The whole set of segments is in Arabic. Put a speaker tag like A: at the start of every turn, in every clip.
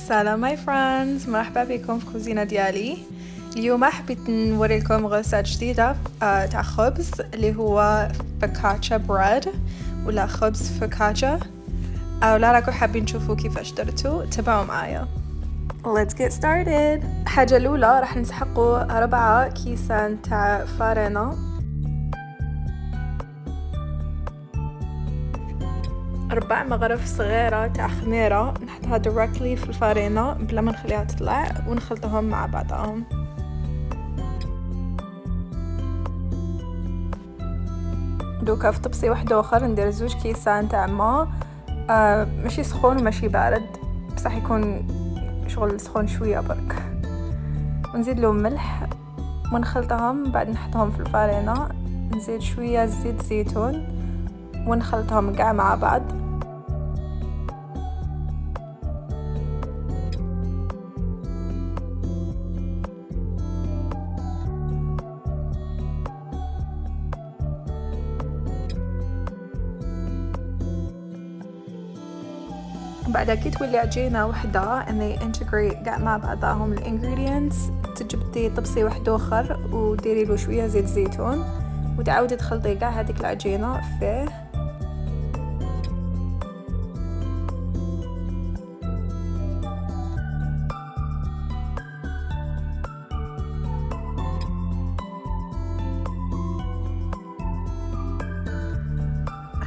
A: سلام ماي فريندز، مرحبا بكم في كوزينة ديالي. اليوم حبيت نوري لكم غرسة جديدة تاع خبز اللي هو فوكاتشا بريد ولا خبز فوكاتشا. ولا راكم حابين تشوفوا كيفاش درتو؟ تابعوا معايا. Let's get started. الحاجة الأولى راح نسحقوا 4 كيسان تاع فارينة، 4 مغرف صغيرة تاع خميرة نحطها directly في الفارينة بلا ما نخليها تطلع ونخلطهم مع بعضهم. دوكا في طبسي واحد اخر ندير 2 كيسان تاع ما ماشي سخون وماشي بارد، بصح يكون شغل سخون شويه برك، ونزيد له ملح ونخلطهم. بعد نحطهم في الفارينة، نزيد شويه زيت زيتون ونخلطهم كاع مع بعض. بعد كي تولي عجينة وحدة and they integrate كاع مع بعضهم ال ingredients، تجبدي طبسي واحد اخر وديري له شويه زيت زيتون وتعاودي تخلطي كاع هذيك العجينة فيه.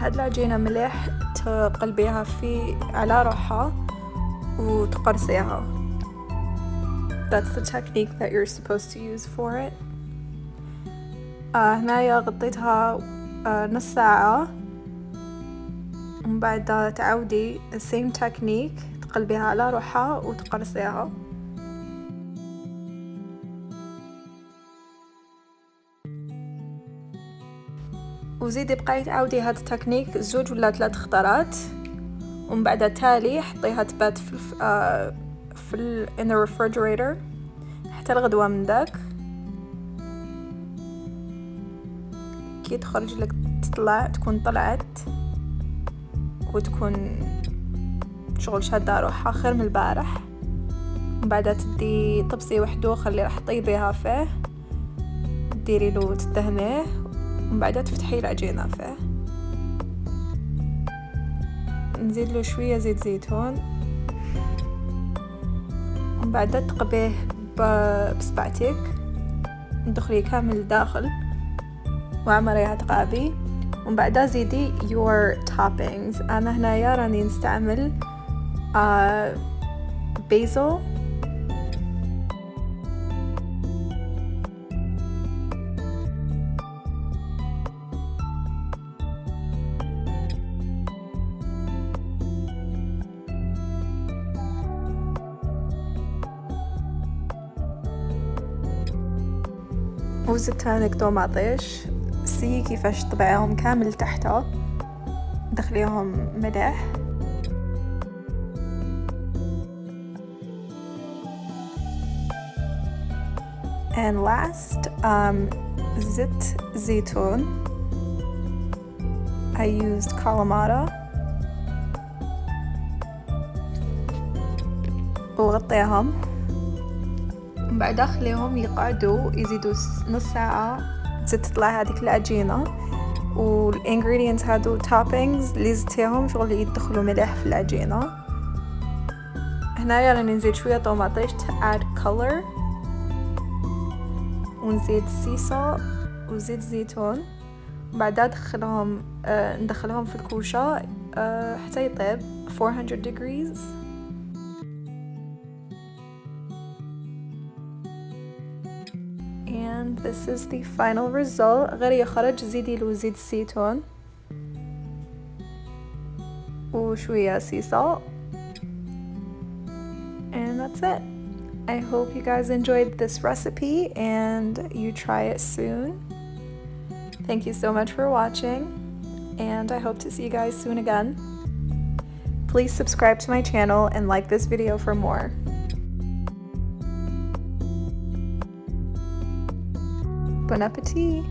A: هاد العجينة مليح تقلبيها على روحها وتقرصيها. That's the technique that you're supposed to use for it. هنايا غطيتها نص ساعة، ومن بعد تعاودي the same technique تقلبيها على روحها وتقرصيها. وزيدي بقاي تعاودي هاد التكنيك 2 ولا 3 خطرات، ومن بعد تالي حطيها تبات في in the refrigerator حتى الغدوة من داك. كي تخرج لك تكون طلعت وتكون شغل شادة روحها خير من البارح. ومن بعد تدي طبسي واحد اخر اللي راح طيبيها فيه، ديري له تدهنيه، ومن بعد تفتحي العجينة فيه، نزيد له شوية زيت زيتون، ومن بعد تقبيه بصبعتك ندخلي كامل داخل وعمريها تقابي. ومن بعد زيدي your toppings. انا هنايا راني نستعمل basil وزدت هذيك طوماطيش. سي كيفاش طبعيهم كامل تحتها، دخليهم ملح and last زيت زيتون. I used kalamata وغطيهم. بعد خليهم يقعدوا يزيدوا نص ساعة تطلع هذيك العجينة، والانجريدينتس هادو توبينجز اللي زدتيهم شغل يدخلوا ملح في العجينة. هنايا راني نزيد شوية طوماطيش to add color، ونزيد سيسا وزيت زيتون. بعدها ندخلهم في الكوشة حتى يطيب 400 degrees. And this is the final result. غير يخرج زيدي له زيت زيتون وشوية سيسا. And that's it. I hope you guys enjoyed this recipe and you try it soon. Thank you so much for watching, and I hope to see you guys soon again. Please subscribe to my channel and like this video for more. Bon appetit!